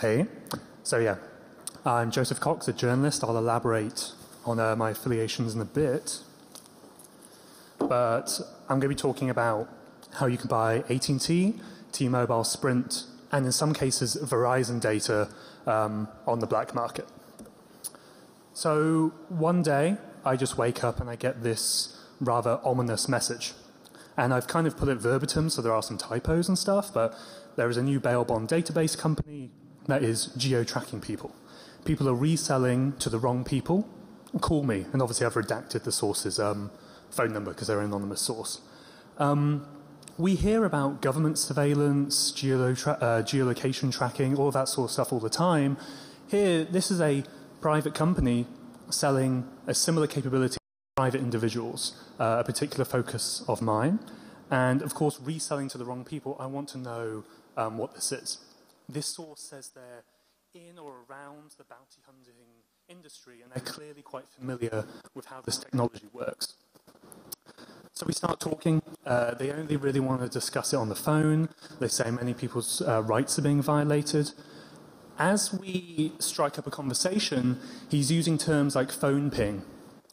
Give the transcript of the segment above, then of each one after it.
Hey. So yeah, I'm Joseph Cox, a journalist. I'll elaborate on my affiliations in a bit. But I'm going to be talking about how you can buy AT&T, T-Mobile, Sprint, and in some cases Verizon data on the black market. So one day I just wake up and I get this rather ominous message. And I've kind of put it verbatim, so there are some typos and stuff, but there is a new bail bond database company that is geo-tracking people. People are reselling to the wrong people. Call me. And obviously I've redacted the source's phone number because they're an anonymous source. We hear about government surveillance, geolocation tracking, all that sort of stuff all the time. Here, this is a private company selling a similar capability to private individuals, a particular focus of mine. And of course, reselling to the wrong people, I want to know what this is. This source says they're in or around the bounty hunting industry, and they're clearly quite familiar with how this technology works. So we start talking. They only really want to discuss it on the phone. They say many people's rights are being violated. As we strike up a conversation, he's using terms like phone ping,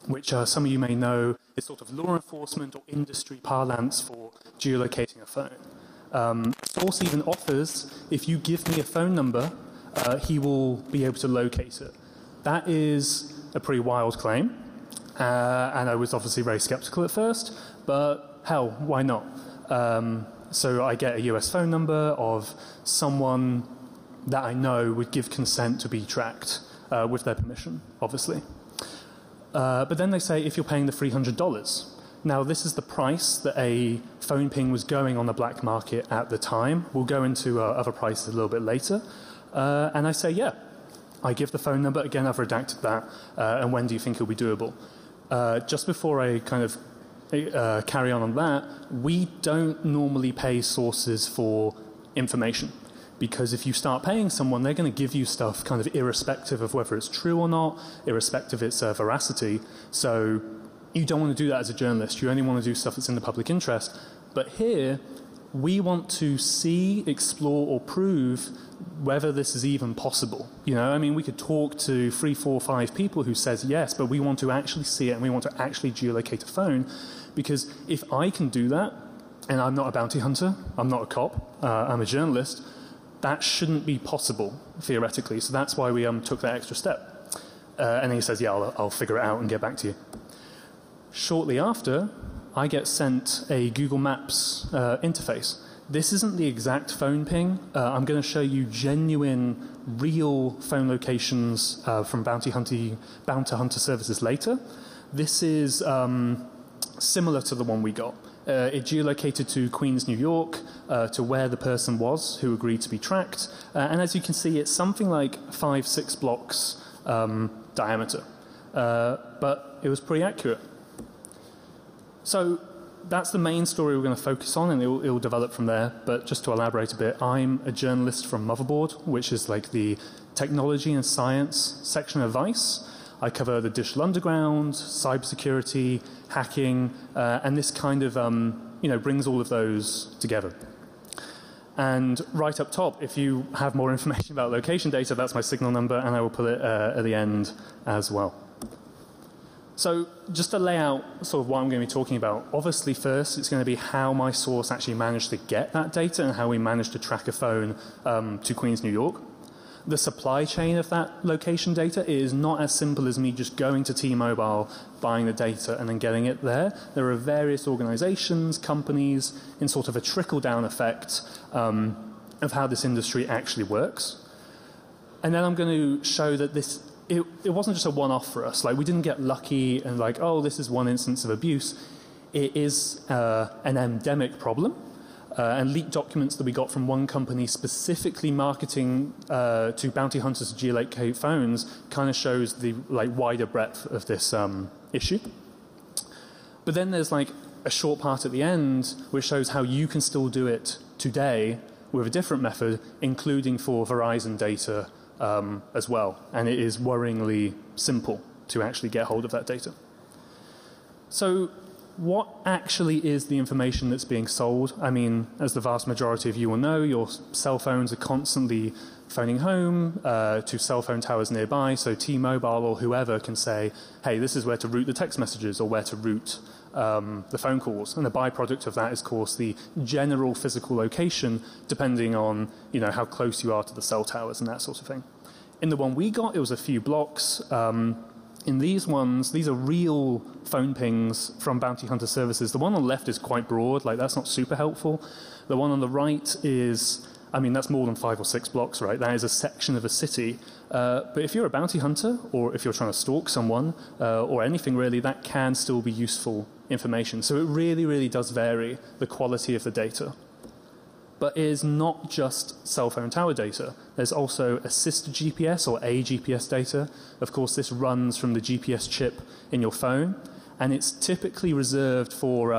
which some of you may know is sort of law enforcement or industry parlance for geolocating a phone. Source even offers, if you give me a phone number, he will be able to locate it. That is a pretty wild claim, and I was obviously very skeptical at first, but hell, why not? So I get a US phone number of someone that I know would give consent to be tracked with their permission, obviously. But then they say if you're paying the $300. Now this is the price that a phone ping was going on the black market at the time. We'll go into other prices a little bit later. And I say, yeah. I give the phone number. Again, I've redacted that. And when do you think it'll be doable? Just before I kind of carry on that, we don't normally pay sources for information. Because if you start paying someone, they're going to give you stuff kind of irrespective of whether it's true or not, irrespective of its veracity. So you don't want to do that as a journalist. You only want to do stuff that's in the public interest. But here, we want to see, explore, or prove whether this is even possible. You know, I mean, we could talk to 3, 4, 5 people who says yes, but we want to actually see it and we want to actually geolocate a phone. Because if I can do that, and I'm not a bounty hunter, I'm not a cop, I'm a journalist, that shouldn't be possible, theoretically. So that's why we took that extra step. And then he says, yeah, I'll figure it out and get back to you. Shortly after, I get sent a Google Maps interface. This isn't the exact phone ping. I'm going to show you genuine, real phone locations from bounty hunter services later. This is similar to the one we got. It geolocated to Queens, New York, to where the person was who agreed to be tracked. And as you can see, it's something like 5, 6 blocks diameter. But it was pretty accurate. So that's the main story we're going to focus on, and it will develop from there. But just to elaborate a bit, I'm a journalist from Motherboard, which is like the technology and science section of Vice. I cover the digital underground, cybersecurity, hacking, and this kind of brings all of those together. And right up top, if you have more information about location data, that's my signal number, and I will put it at the end as well. So just to lay out sort of what I'm going to be talking about, obviously first it's going to be how my source actually managed to get that data and how we managed to track a phone to Queens, New York. The supply chain of that location data is not as simple as me just going to T-Mobile, buying the data and then getting it there. There are various organizations, companies in sort of a trickle-down effect of how this industry actually works. And then I'm going to show that it wasn't just a one-off for us. Like, we didn't get lucky and like, oh, this is one instance of abuse. It is an endemic problem. And leaked documents that we got from one company specifically marketing to bounty hunters to geolocate phones kind of shows the wider breadth of this issue. But then there's like a short part at the end which shows how you can still do it today with a different method, including for Verizon data as well. And it is worryingly simple to actually get hold of that data. So what actually is the information that's being sold? I mean, as the vast majority of you will know, your cell phones are constantly phoning home to cell phone towers nearby, so T-Mobile or whoever can say, hey, this is where to route the text messages or where to route the phone calls. And the byproduct of that is, of course, the general physical location, depending on how close you are to the cell towers and that sort of thing. In the one we got, it was a few blocks. In these ones, these are real phone pings from bounty hunter services. The one on the left is quite broad, like that's not super helpful. The one on the right is, I mean, that's more than 5 or 6 blocks, right? That is a section of a city. But if you're a bounty hunter, or if you're trying to stalk someone, or anything really, that can still be useful information. So it really, really does vary the quality of the data. But it is not just cell phone tower data. There's also assisted GPS or AGPS data. Of course, this runs from the GPS chip in your phone, and it's typically reserved for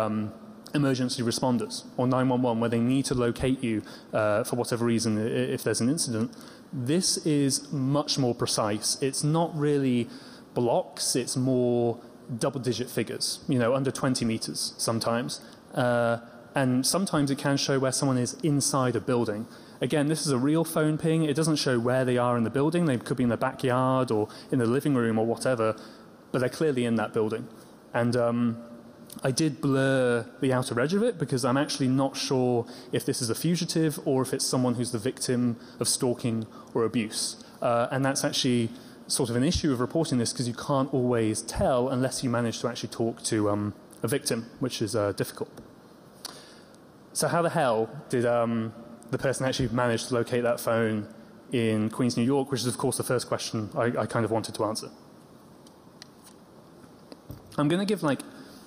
emergency responders or 911 where they need to locate you for whatever reason if there's an incident. This is much more precise. It's not really blocks, it's more double-digit figures, under 20 meters sometimes. And sometimes it can show where someone is inside a building. Again, this is a real phone ping. It doesn't show where they are in the building. They could be in the backyard or in the living room or whatever, but they're clearly in that building. And I did blur the outer edge of it because I'm actually not sure if this is a fugitive or if it's someone who's the victim of stalking or abuse. And that's actually sort of an issue of reporting this because you can't always tell unless you manage to actually talk to a victim, which is difficult. So how the hell did the person actually manage to locate that phone in Queens, New York, which is, of course, the first question I kind of wanted to answer. I'm going to give like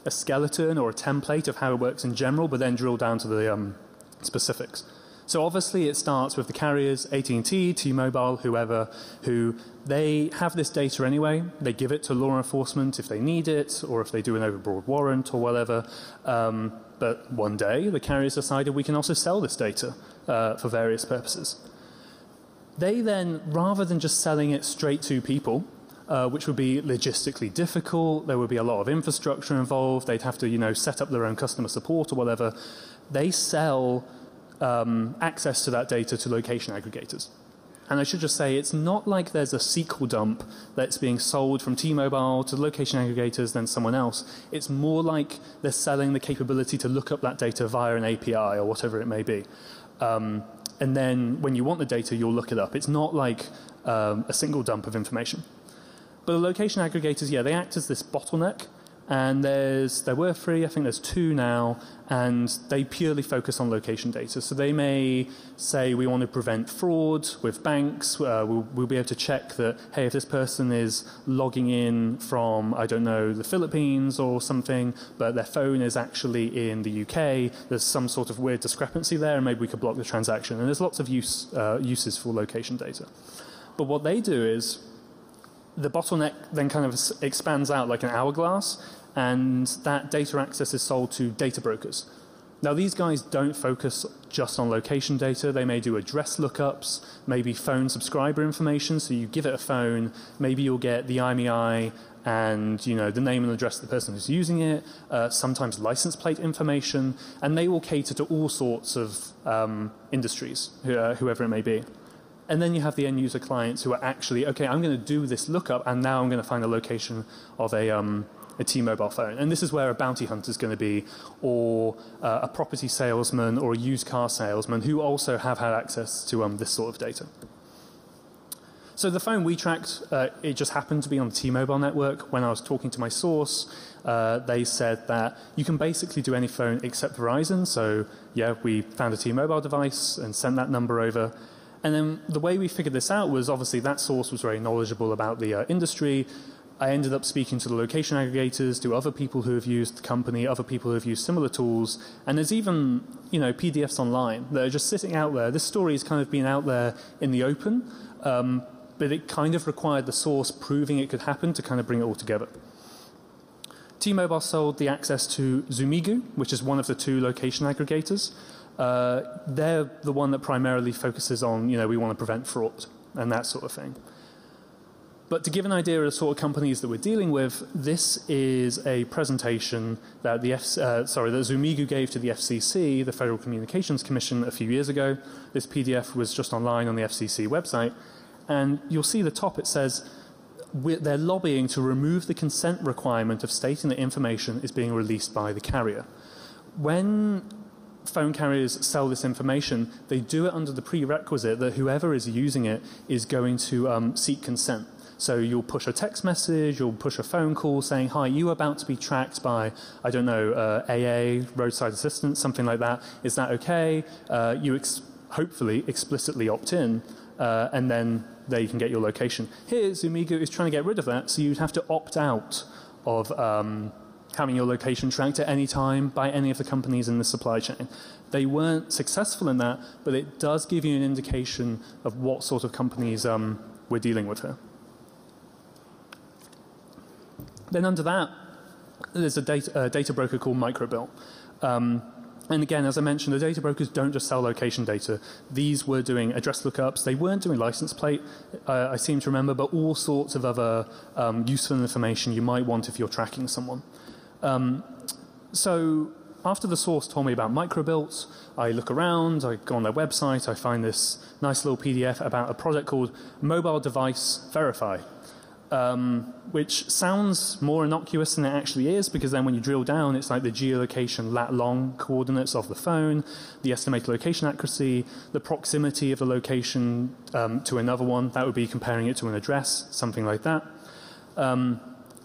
a skeleton or a template of how it works in general, but then drill down to the specifics. So obviously it starts with the carriers, AT&T, T-Mobile, whoever, who they have this data anyway. They give it to law enforcement if they need it or if they do an overbroad warrant or whatever. But one day the carriers decided we can also sell this data for various purposes. They then, rather than just selling it straight to people, which would be logistically difficult, there would be a lot of infrastructure involved, they'd have to set up their own customer support or whatever, they sell access to that data to location aggregators. And I should just say, it's not like there's a SQL dump that's being sold from T-Mobile to location aggregators then someone else. It's more like they're selling the capability to look up that data via an API or whatever it may be. And then when you want the data, you'll look it up. It's not like a single dump of information. But the location aggregators, yeah, they act as this bottleneck. And there were 3, I think there's 2 now, and they purely focus on location data. So they may say we want to prevent fraud with banks. We'll be able to check that, hey, if this person is logging in from, I don't know, the Philippines or something, but their phone is actually in the UK, there's some sort of weird discrepancy there, and maybe we could block the transaction. And there's lots of uses for location data. But what they do is, the bottleneck then kind of expands out like an hourglass, and that data access is sold to data brokers. Now, these guys don't focus just on location data. They may do address lookups, maybe phone subscriber information. So you give it a phone, maybe you'll get the IMEI and the name and address of the person who's using it, sometimes license plate information, and they will cater to all sorts of industries, whoever it may be. And then you have the end user clients who are actually, okay, I'm going to do this lookup and now I'm going to find the location of a T-Mobile phone. And this is where a bounty hunter is going to be, or a property salesman or a used car salesman who also have had access to this sort of data. So the phone we tracked, it just happened to be on the T-Mobile network. When I was talking to my source, they said that you can basically do any phone except Verizon. So yeah, we found a T-Mobile device and sent that number over. And then the way we figured this out was obviously that source was very knowledgeable about the industry. I ended up speaking to the location aggregators, to other people who have used the company, other people who have used similar tools. And there's even, PDFs online that are just sitting out there. This story has kind of been out there in the open, but it kind of required the source proving it could happen to kind of bring it all together. T-Mobile sold the access to Zumigu, which is one of the 2 location aggregators. They're the one that primarily focuses on, we want to prevent fraud and that sort of thing. But to give an idea of the sort of companies that we're dealing with, this is a presentation that that Zumigu gave to the FCC, the Federal Communications Commission, a few years ago. This PDF was just online on the FCC website. And you'll see the top, it says they're lobbying to remove the consent requirement of stating that information is being released by the carrier. When phone carriers sell this information, they do it under the prerequisite that whoever is using it is going to seek consent. So you'll push a text message, you'll push a phone call saying, hi, you are about to be tracked by, I don't know, AA, roadside assistance, something like that. Is that okay? You hopefully explicitly opt in, and then there you can get your location. Here, Zumigu is trying to get rid of that, so you'd have to opt out of having your location tracked at any time by any of the companies in the supply chain. They weren't successful in that, but it does give you an indication of what sort of companies we're dealing with here. Then under that, there's a data broker called Microbilt. And again, as I mentioned, the data brokers don't just sell location data. These were doing address lookups. They weren't doing license plate, I seem to remember, but all sorts of other useful information you might want if you're tracking someone. So after the source told me about Microbilt, I look around, I go on their website, I find this nice little PDF about a product called Mobile Device Verify. Which sounds more innocuous than it actually is, because then when you drill down, it's like the geolocation lat-long coordinates of the phone, the estimated location accuracy, the proximity of the location to another one. That would be comparing it to an address, something like that. And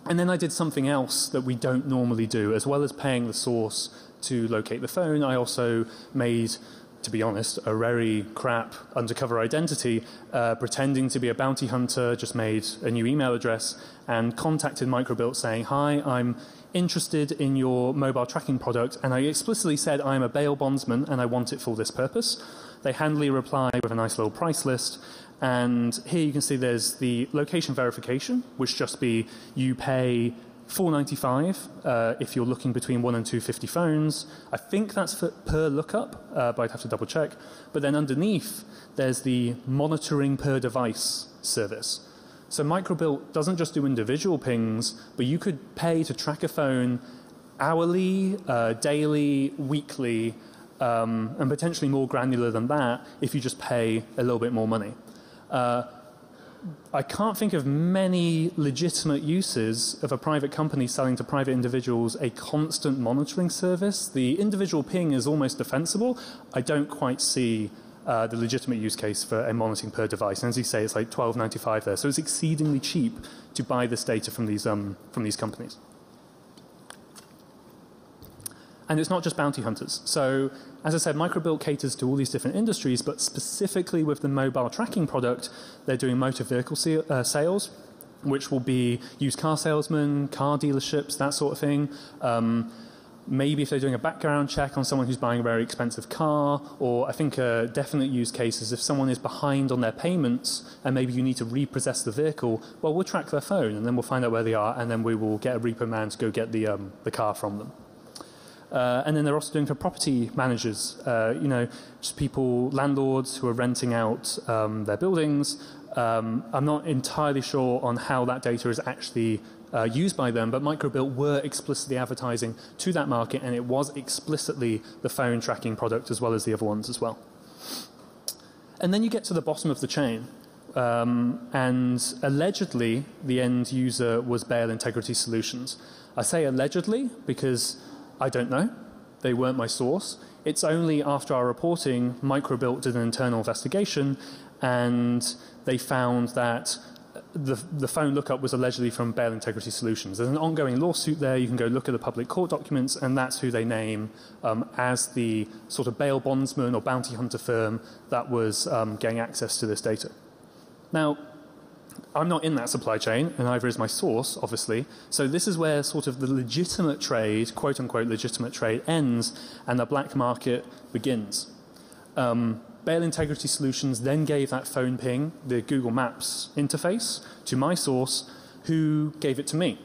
then I did something else that we don't normally do. As well as paying the source to locate the phone, I also made, to be honest, a very crap undercover identity, pretending to be a bounty hunter, just made a new email address and contacted Microbilt saying, hi, I'm interested in your mobile tracking product, and I explicitly said I'm a bail bondsman and I want it for this purpose. They handily replied with a nice little price list, and here you can see there's the location verification, which just be you pay $4.95 if you're looking between 1 and 250 phones. I think that's per lookup, but I'd have to double check. But then underneath, there's the monitoring per device service. So Microbilt doesn't just do individual pings, but you could pay to track a phone hourly, daily, weekly, and potentially more granular than that if you just pay a little bit more money. I can't think of many legitimate uses of a private company selling to private individuals a constant monitoring service. The individual ping is almost defensible. I don't quite see the legitimate use case for a monitoring per device. And as you say, it's like $12.95 there. So it's exceedingly cheap to buy this data from these companies. And it's not just bounty hunters. So, as I said, Microbilt caters to all these different industries, but specifically with the mobile tracking product, they're doing motor vehicle sales, which will be used car salesmen, car dealerships, that sort of thing. Maybe if they're doing a background check on someone who's buying a very expensive car, or I think a definite use case is if someone is behind on their payments and maybe you need to repossess the vehicle, well, we'll track their phone and then we'll find out where they are, and then we will get a repo man to go get the car from them. And then they're also doing for property managers, just people, landlords who are renting out their buildings. I'm not entirely sure on how that data is actually used by them, but Microbilt were explicitly advertising to that market, and it was explicitly the phone tracking product as well as the other ones as well. And then you get to the bottom of the chain. And allegedly, the end user was Bail Integrity Solutions. I say allegedly because I don't know. They weren't my source. It's only after our reporting, Microbilt did an internal investigation, and they found that the phone lookup was allegedly from Bail Integrity Solutions. There's an ongoing lawsuit there. You can go look at the public court documents, and that's who they name as the sort of bail bondsman or bounty hunter firm that was getting access to this data. Now, I'm not in that supply chain, and neither is my source, obviously. So this is where sort of the legitimate trade, quote-unquote legitimate trade, ends and the black market begins. Bail Integrity Solutions then gave that phone ping, the Google Maps interface, to my source, who gave it to me.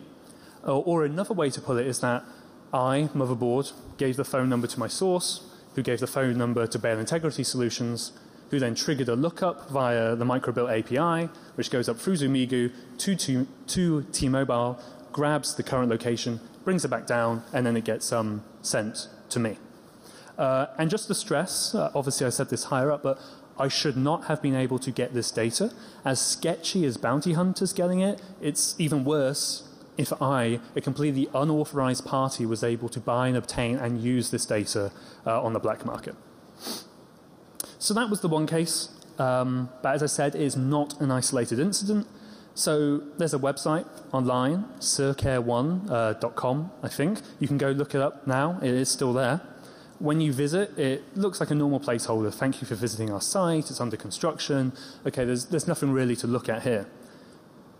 Or another way to put it is that I, Motherboard, gave the phone number to my source, who gave the phone number to Bail Integrity Solutions, who then triggered a lookup via the microbuilt API, which goes up through Zumigu to T-Mobile, grabs the current location, brings it back down, and then it gets sent to me. And just to stress, obviously I said this higher up, but I should not have been able to get this data. As sketchy as bounty hunters getting it, it's even worse if I, a completely unauthorized party, was able to buy and obtain and use this data on the black market. So that was the one case, but as I said, it is not an isolated incident. So there's a website online, circare1.com, I think. You can go look it up now. It is still there. When you visit, it looks like a normal placeholder. Thank you for visiting our site. It's under construction. Okay, there's nothing really to look at here.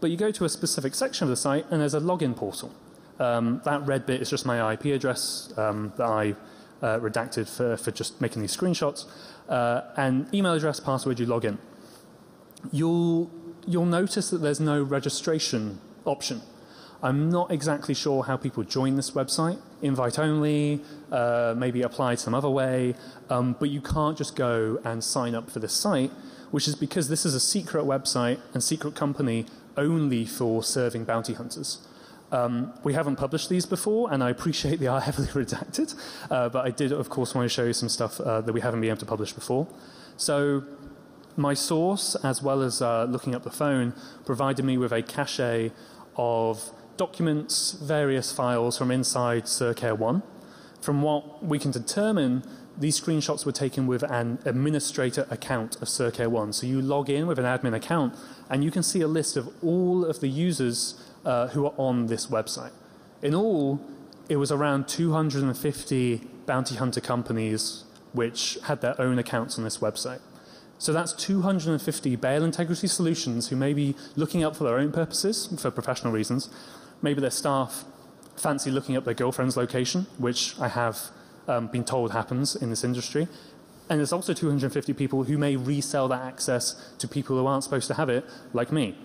But you go to a specific section of the site and there's a login portal. That red bit is just my IP address that I redacted for just making these screenshots. And email address, password, you log in. You'll notice that there's no registration option. I'm not exactly sure how people join this website. Invite only, maybe apply some other way. But you can't just go and sign up for this site, which is because this is a secret website and secret company only for serving bounty hunters. We haven't published these before, and I appreciate they are heavily redacted, but I did, of course, want to show you some stuff that we haven't been able to publish before. So my source, as well as looking up the phone, provided me with a cache of documents, various files from inside Circare1. From what we can determine, these screenshots were taken with an administrator account of Circare1. So you log in with an admin account, and you can see a list of all of the users who are on this website. In all, it was around 250 bounty hunter companies which had their own accounts on this website. So that's 250 bail integrity solutions who may be looking up for their own purposes, for professional reasons. Maybe their staff fancy looking up their girlfriend's location, which I have been told happens in this industry. And there's also 250 people who may resell that access to people who aren't supposed to have it, like me.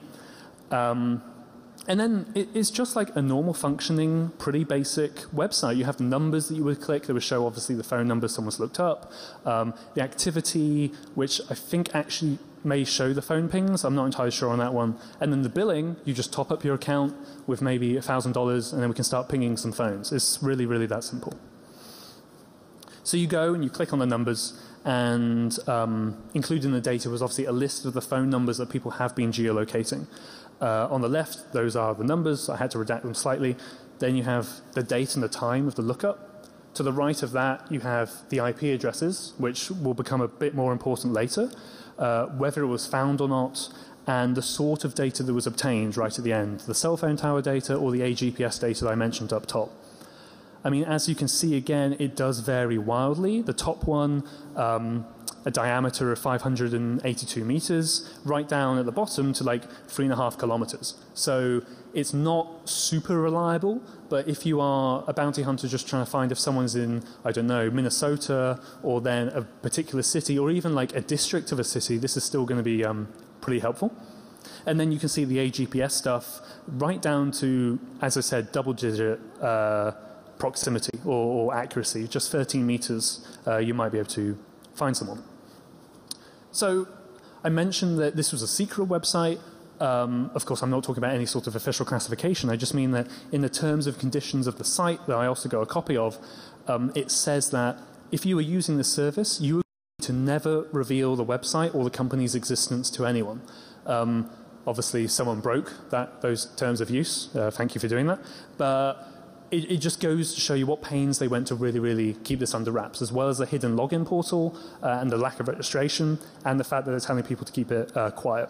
And then it's just like a normal functioning, pretty basic website. You have the numbers that you would click that would show obviously the phone number someone's looked up, the activity, which I think actually may show the phone pings. I'm not entirely sure on that one. And then the billing, you just top up your account with maybe $1,000 and then we can start pinging some phones. It's really, really that simple. So you go and you click on the numbers, and included in the data was obviously a list of the phone numbers that people have been geolocating. On the left, those are the numbers. I had to redact them slightly. Then you have the date and the time of the lookup. To the right of that, you have the IP addresses, which will become a bit more important later, whether it was found or not, and the sort of data that was obtained right at the end, the cell phone tower data or the AGPS data that I mentioned up top. I mean, as you can see again, it does vary wildly. The top one, a diameter of 582 meters, right down at the bottom to like 3.5 kilometers. So it's not super reliable, but if you are a bounty hunter just trying to find if someone's in, I don't know, Minnesota, or then a particular city, or even like a district of a city, this is still going to be pretty helpful. And then you can see the AGPS stuff right down to, as I said, double-digit proximity or accuracy, just 13 meters, you might be able to find someone. So I mentioned that this was a secret website. Of course, I'm not talking about any sort of official classification. I just mean that in the terms of conditions of the site that I also got a copy of, it says that if you were using this service, you were to never reveal the website or the company's existence to anyone. Obviously, someone broke those terms of use. Thank you for doing that. But it just goes to show you what pains they went to really, really keep this under wraps, as well as the hidden login portal and the lack of registration and the fact that they're telling people to keep it quiet.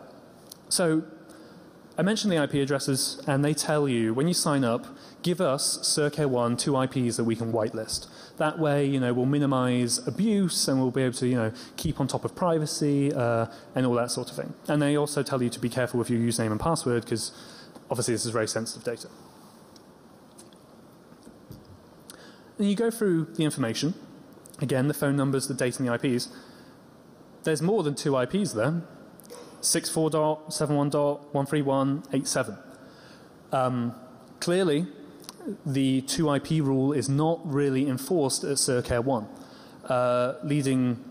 So I mentioned the IP addresses, and they tell you when you sign up, give us Circare1 2 IPs that we can whitelist. That way, we'll minimize abuse and we'll be able to, keep on top of privacy and all that sort of thing. And they also tell you to be careful with your username and password because obviously this is very sensitive data. Then you go through the information. Again, the phone numbers, the date, and the IPs. There's more than 2 IPs there. 64.71.131.87. Clearly, the 2 IP rule is not really enforced at Circare1, leading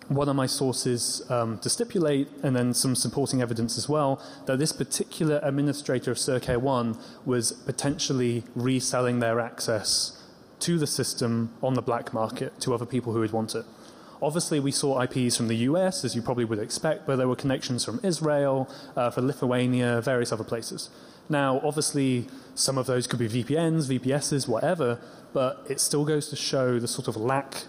what are my sources to stipulate, and then some supporting evidence as well, that this particular administrator of Circuit 1 was potentially reselling their access to the system on the black market to other people who would want it. Obviously, we saw IPs from the US, as you probably would expect, but there were connections from Israel, from Lithuania, various other places. Now, obviously, some of those could be VPNs, VPSs, whatever, but it still goes to show the sort of lack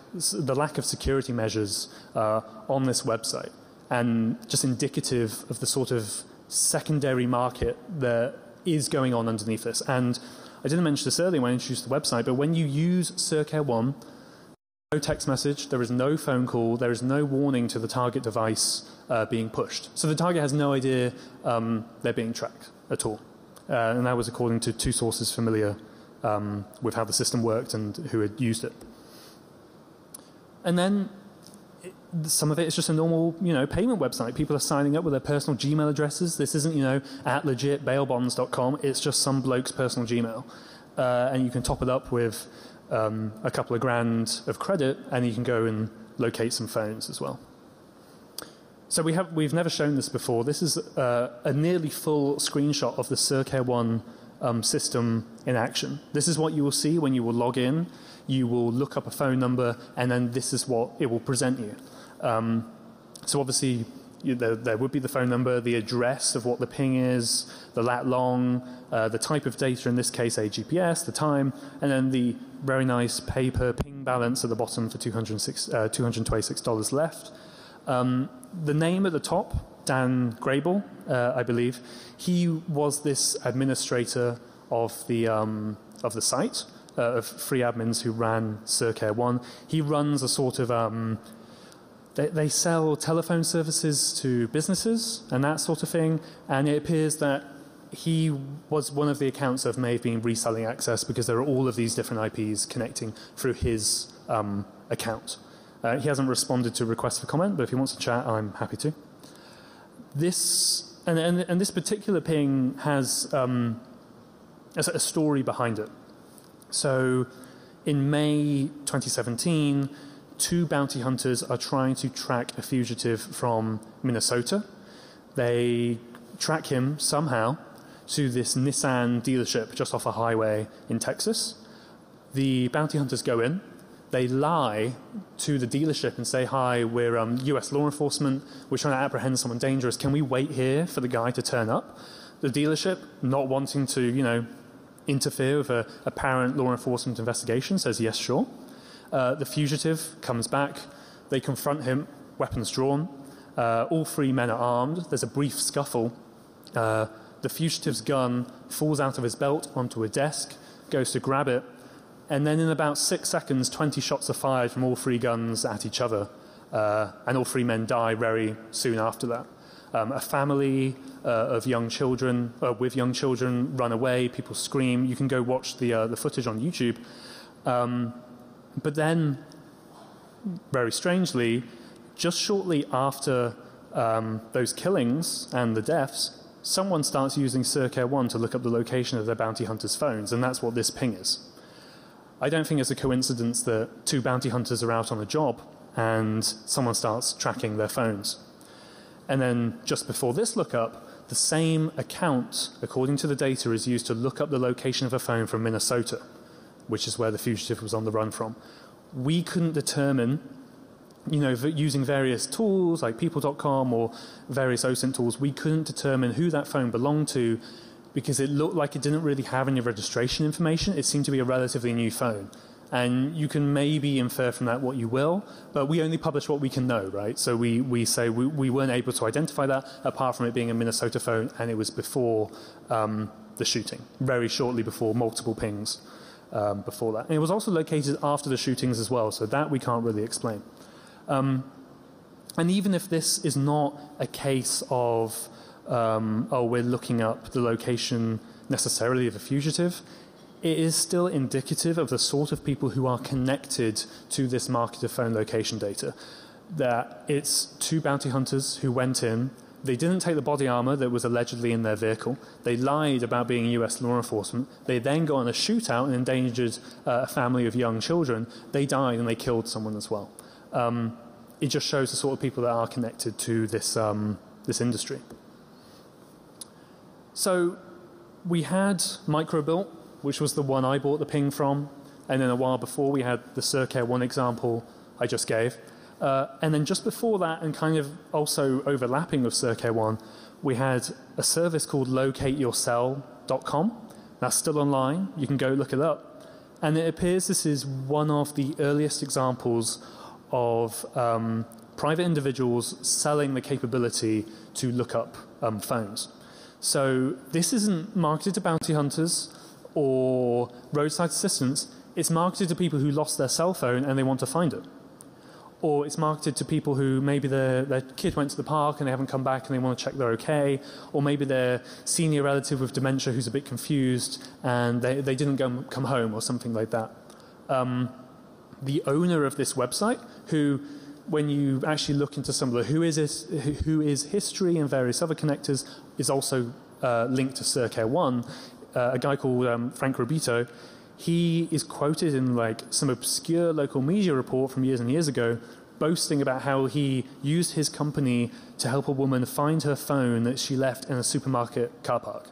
of security measures on this website, and just indicative of the sort of secondary market that is going on underneath this. And I didn't mention this earlier when I introduced the website, but when you use Circuit 1, no text message, there is no phone call, there is no warning to the target device being pushed. So the target has no idea they're being tracked at all. And that was according to two sources familiar with how the system worked and who had used it. And then some of it is just a normal, payment website. People are signing up with their personal Gmail addresses. This isn't, at legit bailbonds.com. It's just some bloke's personal Gmail. And you can top it up with a couple of grand of credit, and you can go and locate some phones as well. So we've never shown this before. This is a nearly full screenshot of the Circuit 1 system in action. This is what you will see when you will log in. You will look up a phone number, and then this is what it will present you. So obviously, there would be the phone number, the address of what the ping is, the lat long, the type of data, in this case a GPS, the time, and then the very nice paper ping balance at the bottom for $226 left. The name at the top, Dan Grable, I believe, he was this administrator of the site, of free admins who ran Circuit 1. He runs a sort of they sell telephone services to businesses and that sort of thing, and it appears that he was one of the accounts that may have been reselling access, because there are all of these different IPs connecting through his account. He hasn't responded to requests for comment, but if he wants to chat, I'm happy to. This particular ping has a story behind it. So in May 2017, two bounty hunters are trying to track a fugitive from Minnesota. They track him somehow to this Nissan dealership just off a highway in Texas. The bounty hunters go in. They lie to the dealership and say, "Hi, we're US law enforcement. We're trying to apprehend someone dangerous. Can we wait here for the guy to turn up?" The dealership, not wanting to, interfere with a apparent law enforcement investigation, says, "Yes, sure." The fugitive comes back. They confront him, weapons drawn. All three men are armed. There's a brief scuffle. The fugitive's gun falls out of his belt onto a desk, goes to grab it, and then in about 6 seconds, 20 shots are fired from all three guns at each other, and all three men die very soon after that. A family of young children, with young children, run away. People scream. You can go watch the footage on YouTube. But then, very strangely, just shortly after those killings and the deaths, someone starts using Circuit 1 to look up the location of their bounty hunters' phones, and that's what this ping is. I don't think it's a coincidence that two bounty hunters are out on a job and someone starts tracking their phones. And then just before this lookup, the same account, according to the data, is used to look up the location of a phone from Minnesota, which is where the fugitive was on the run from. We couldn't determine, using various tools like people.com or various OSINT tools, we couldn't determine who that phone belonged to, because it looked like it didn't really have any registration information. It seemed to be a relatively new phone. And you can maybe infer from that what you will, but we only publish what we can know, right? So we say we weren't able to identify that, apart from it being a Minnesota phone, and it was before the shooting, very shortly before, multiple pings before that. And it was also located after the shootings as well, so that we can't really explain. And even if this is not a case of, we're looking up the location necessarily of a fugitive, it is still indicative of the sort of people who are connected to this market of phone location data. That it's two bounty hunters who went in. They didn't take the body armor that was allegedly in their vehicle. They lied about being US law enforcement. They then got in a shootout and endangered a family of young children. They died and they killed someone as well. it just shows the sort of people that are connected to this, this industry. So we had Microbuilt, which was the one I bought the ping from, and then a while before we had the Circare 1 example I just gave. And then just before that, and kind of also overlapping with Circare 1, we had a service called locateyoursell.com. That's still online. You can go look it up. And it appears this is one of the earliest examples of private individuals selling the capability to look up phones. So this isn't marketed to bounty hunters or roadside assistants. It's marketed to people who lost their cell phone and they want to find it. Or it's marketed to people who maybe their kid went to the park and they haven't come back and they want to check they're okay. Or maybe their senior relative with dementia who's a bit confused and they didn't come home or something like that. The owner of this website, who, when you actually look into some of the who is history and various other connectors, is also linked to Circare 1, a guy called Frank Robito. He is quoted in like some obscure local media report from years and years ago, boasting about how he used his company to help a woman find her phone that she left in a supermarket car park,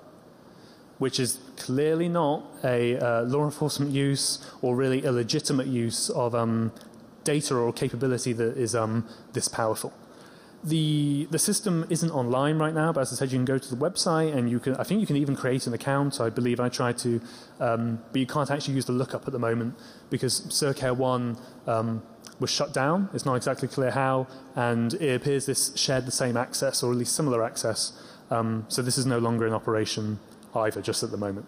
which is clearly not a law enforcement use or really illegitimate use of data or capability that is this powerful. The system isn't online right now, but as I said, you can go to the website and you can, I think you can even create an account. I believe I tried to, but you can't actually use the lookup at the moment because Circare 1 was shut down. It's not exactly clear how, and it appears this shared the same access or at least similar access. So this is no longer in operation either, just at the moment.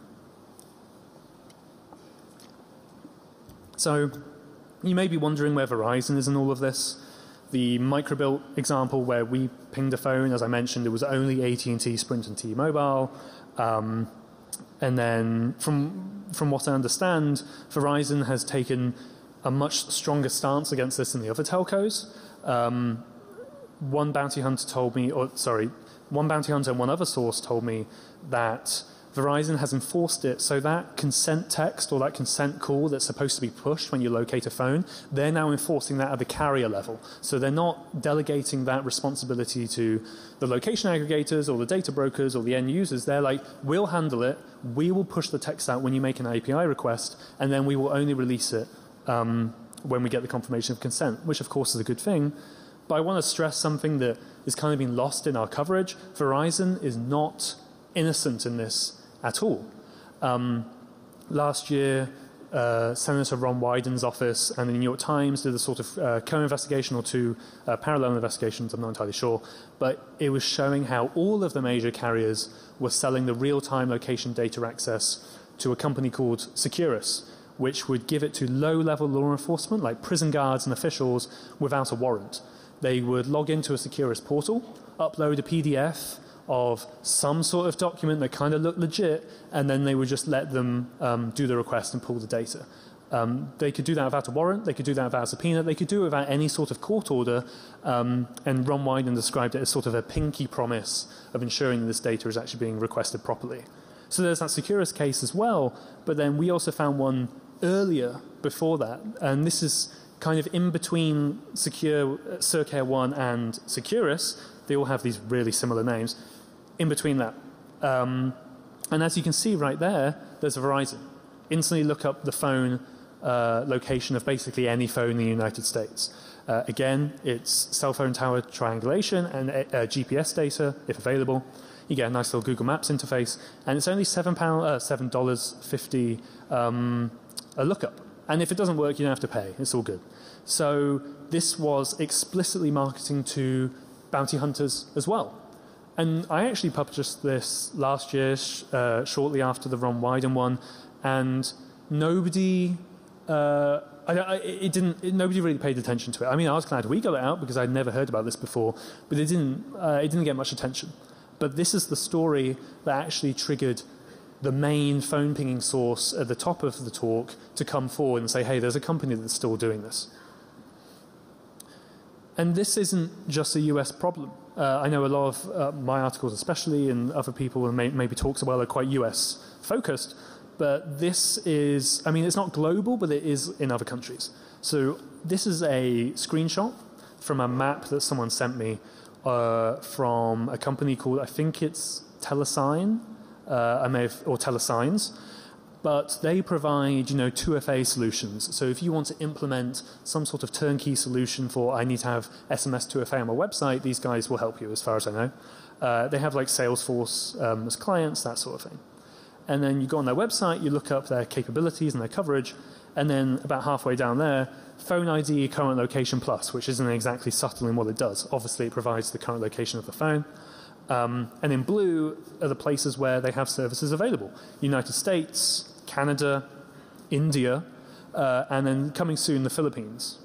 So you may be wondering where Verizon is in all of this. The Microbuilt example where we pinged a phone, as I mentioned, it was only AT&T, Sprint and T-Mobile. And then from what I understand, Verizon has taken a much stronger stance against this than the other telcos. One bounty hunter and one other source told me that Verizon has enforced it so that consent text or that consent call that's supposed to be pushed when you locate a phone, they're now enforcing that at the carrier level. So they're not delegating that responsibility to the location aggregators or the data brokers or the end users. They're like, we'll handle it, we will push the text out when you make an API request, and then we will only release it when we get the confirmation of consent, which of course is a good thing. But I want to stress something that has kind of been lost in our coverage. Verizon is not innocent in this at all. Last year, Senator Ron Wyden's office and the New York Times did a sort of co-investigation or two, parallel investigations, I'm not entirely sure, but it was showing how all of the major carriers were selling the real-time location data access to a company called Securus, which would give it to low-level law enforcement, like prison guards and officials, without a warrant. They would log into a Securus portal, upload a PDF of some sort of document that kind of looked legit, and then they would just let them do the request and pull the data. They could do that without a warrant, they could do that without a subpoena, they could do it without any sort of court order, and Ron Wyden described it as sort of a pinky promise of ensuring that this data is actually being requested properly. So there's that Securus case as well, but then we also found one earlier before that, and this is kind of in between Circare 1 and Securus. They all have these really similar names. In between that. And as you can see right there, there's a Verizon. Instantly look up the phone location of basically any phone in the United States. Again, it's cell phone tower triangulation and GPS data, if available. You get a nice little Google Maps interface, and it's only $7.50 a lookup. And if it doesn't work, you don't have to pay. It's all good. So this was explicitly marketing to bounty hunters as well. And I actually published this last year, shortly after the Ron Wyden one, and nobody, nobody really paid attention to it. I mean, I was glad we got it out because I'd never heard about this before, but it didn't get much attention. But this is the story that actually triggered the main phone pinging source at the top of the talk to come forward and say, hey, there's a company that's still doing this. And this isn't just a US problem. I know a lot of my articles especially, and other people and maybe talks about are quite US focused, but this is, I mean, it's not global, but it is in other countries. So this is a screenshot from a map that someone sent me from a company called, I think it's Telesign, or Telesigns. But they provide, 2FA solutions. So if you want to implement some sort of turnkey solution for, I need to have SMS 2FA on my website, these guys will help you, as far as I know. They have like Salesforce as clients, that sort of thing. And then you go on their website, you look up their capabilities and their coverage, and then about halfway down there, phone ID current location plus, which isn't exactly subtle in what it does. Obviously, it provides the current location of the phone. And in blue are the places where they have services available. United States, Canada, India, and then coming soon the Philippines.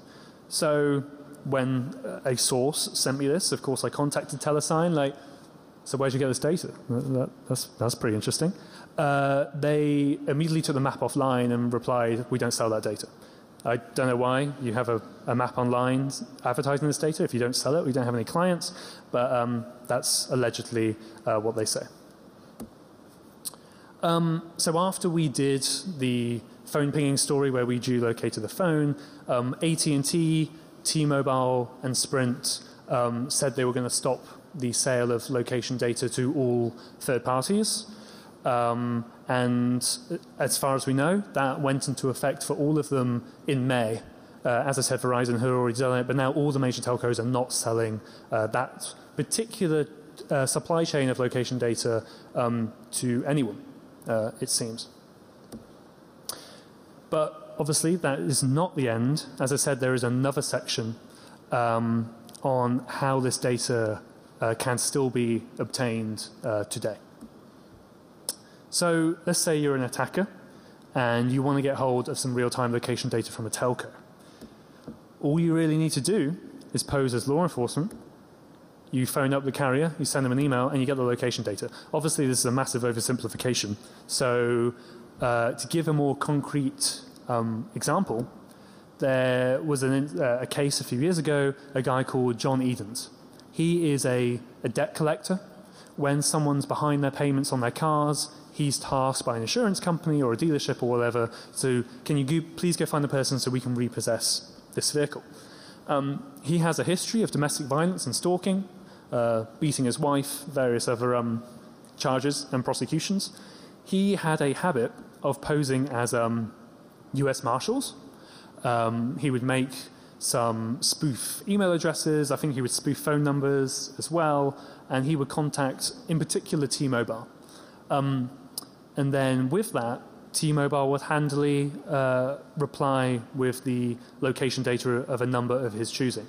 So when a source sent me this, of course I contacted Telesign, so where'd you get this data? That's pretty interesting. They immediately took the map offline and replied, we don't sell that data. I don't know why. You have a map online advertising this data. If you don't sell it, we don't have any clients. But that's allegedly what they say. So after we did the phone pinging story where we geolocated the phone, AT&T, T-Mobile, and Sprint said they were going to stop the sale of location data to all third parties. And as far as we know, that went into effect for all of them in May. As I said, Verizon had already done it, but now all the major telcos are not selling that particular supply chain of location data to anyone, it seems. But obviously, that is not the end. As I said, there is another section on how this data can still be obtained today. So let's say you're an attacker and you want to get hold of some real-time location data from a telco. All you really need to do is pose as law enforcement. You phone up the carrier, you send them an email, and you get the location data. Obviously, this is a massive oversimplification. So to give a more concrete example, there was a case a few years ago, a guy called John Edens. He is a debt collector. When someone's behind their payments on their cars, he's tasked by an insurance company or a dealership or whatever, so can you please go find the person so we can repossess this vehicle. He has a history of domestic violence and stalking, beating his wife, various other charges and prosecutions. He had a habit of posing as US Marshals. He would make some spoof email addresses. I think he would spoof phone numbers as well, and he would contact, in particular, T-Mobile. And then with that, T-Mobile would handily reply with the location data of a number of his choosing.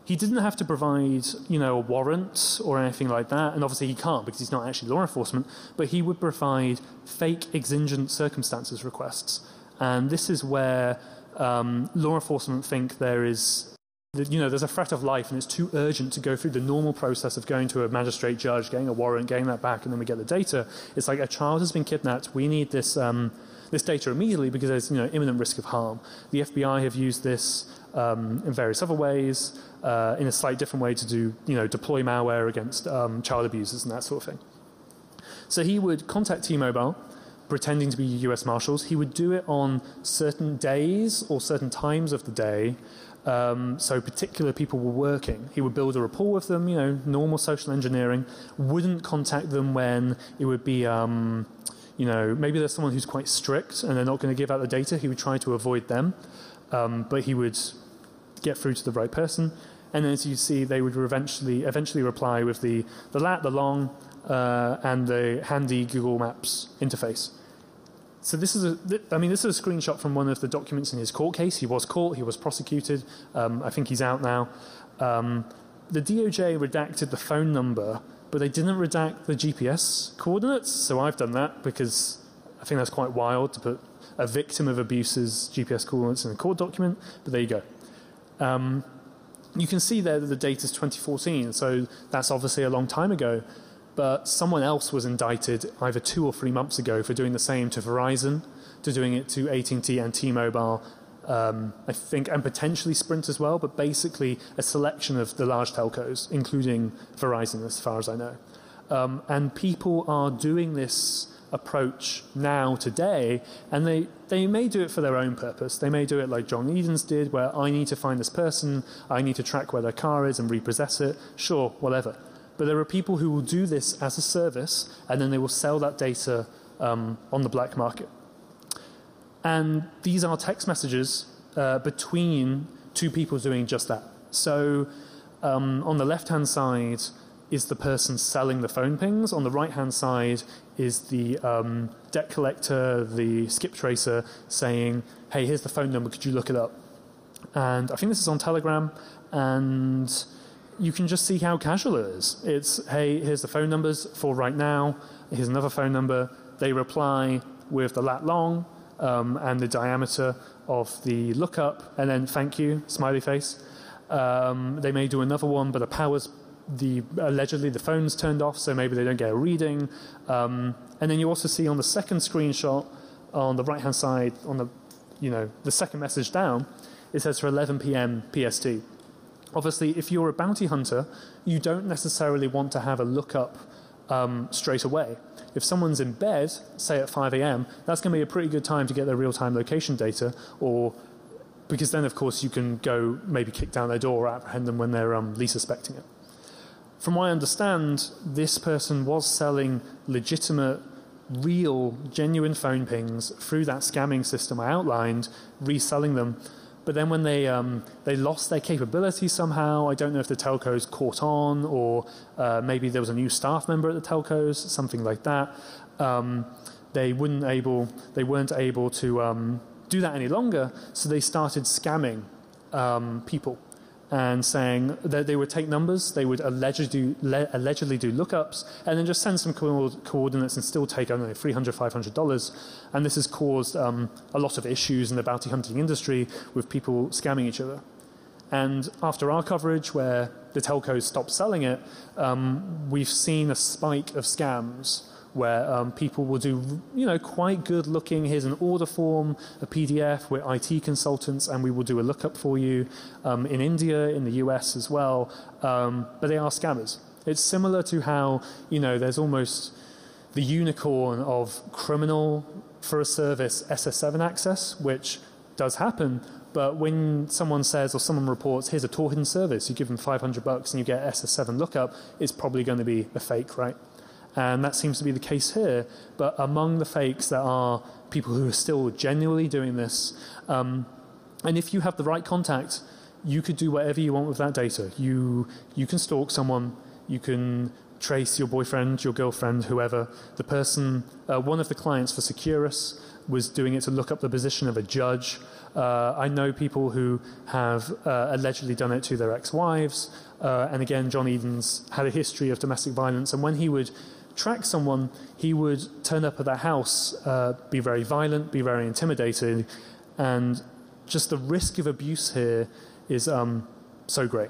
He didn't have to provide, a warrant or anything like that, and obviously he can't because he's not actually law enforcement, but he would provide fake exigent circumstances requests. And this is where law enforcement think there's a threat of life and it's too urgent to go through the normal process of going to a magistrate judge, getting a warrant, getting that back, and then we get the data. It's like a child has been kidnapped. We need this data immediately because there's imminent risk of harm. The FBI have used this in various other ways, in a slightly different way to do deploy malware against child abusers and that sort of thing. So he would contact T-Mobile, pretending to be US Marshals. He would do it on certain days or certain times of the day. So particular people were working. He would build a rapport with them, normal social engineering. Wouldn't contact them when it would be, maybe there's someone who's quite strict and they're not going to give out the data. He would try to avoid them, but he would get through to the right person. And then, as you see, they would eventually reply with the lat, the long, and the handy Google Maps interface. So this is a screenshot from one of the documents in his court case. He was caught, he was prosecuted. I think he's out now. The DOJ redacted the phone number, but they didn't redact the GPS coordinates. So I've done that because I think that's quite wild to put a victim of abuse's GPS coordinates in a court document. But there you go. You can see there that the date is 2014, so that's obviously a long time ago. But someone else was indicted either 2 or 3 months ago for doing the same to Verizon, to doing it to AT&T and T-Mobile, I think, and potentially Sprint as well, but basically a selection of the large telcos, including Verizon as far as I know. And people are doing this approach now today, and they may do it for their own purpose. They may do it like John Edens did, where I need to find this person, I need to track where their car is and repossess it. Sure, whatever. But there are people who will do this as a service, and then they will sell that data on the black market. And these are text messages between two people doing just that. So on the left-hand side is the person selling the phone pings. On the right-hand side is the debt collector, the skip tracer, saying, hey, here's the phone number, could you look it up? And I think this is on Telegram, and you can just see how casual it is. It's, hey, here's the phone numbers for right now, here's another phone number. They reply with the lat long and the diameter of the lookup, and then thank you, smiley face. They may do another one, but allegedly the phone's turned off, so maybe they don't get a reading. And then you also see on the second screenshot on the right-hand side, on the second message down, it says for 11 p.m. PST. Obviously, if you're a bounty hunter, you don't necessarily want to have a lookup straight away. If someone's in bed, say at 5 a.m., that's going to be a pretty good time to get their real-time location data, because then, of course, you can go maybe kick down their door or apprehend them when they're least suspecting it. From what I understand, this person was selling legitimate, real, genuine phone pings through that scamming system I outlined, reselling them. But then when they lost their capability somehow, I don't know if the telcos caught on, or maybe there was a new staff member at the telcos, something like that. They weren't able to do that any longer, so they started scamming people and saying that they would take numbers, they would allegedly do lookups, and then just send some coordinates and still take, I don't know, $300, $500. And this has caused a lot of issues in the bounty hunting industry with people scamming each other. And after our coverage, where the telcos stopped selling it, we've seen a spike of scams where people will do, quite good looking, here's an order form, a PDF, we're IT consultants, and we will do a lookup for you in India, in the US as well, but they are scammers. It's similar to how, there's almost the unicorn of criminal for a service SS7 access, which does happen, but when someone says or someone reports, here's a Tor hidden service, you give them $500 and you get SS7 lookup, it's probably going to be a fake, right? And that seems to be the case here. But among the fakes, there are people who are still genuinely doing this. And if you have the right contact, you could do whatever you want with that data. You can stalk someone. You can trace your boyfriend, your girlfriend, whoever. The person, one of the clients for Securus was doing it to look up the position of a judge. I know people who have allegedly done it to their ex-wives. And again, John Edens had a history of domestic violence. And when he would track someone, he would turn up at their house, be very violent, be very intimidating, and just the risk of abuse here is so great.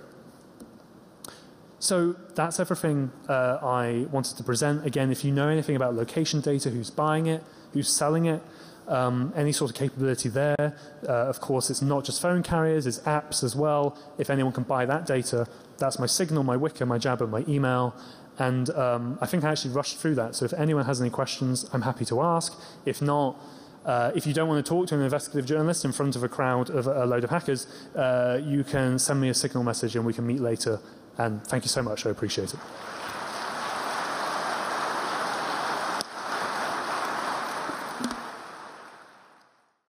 So that's everything I wanted to present. Again, if you know anything about location data, who's buying it, who's selling it, any sort of capability there. Of course, it's not just phone carriers, it's apps as well. If anyone can buy that data, that's my Signal, my Wickr, my Jabber, my email. And I think I actually rushed through that. So if anyone has any questions, I'm happy to ask. If not, if you don't want to talk to an investigative journalist in front of a crowd of a load of hackers, you can send me a Signal message and we can meet later. And thank you so much. I appreciate it.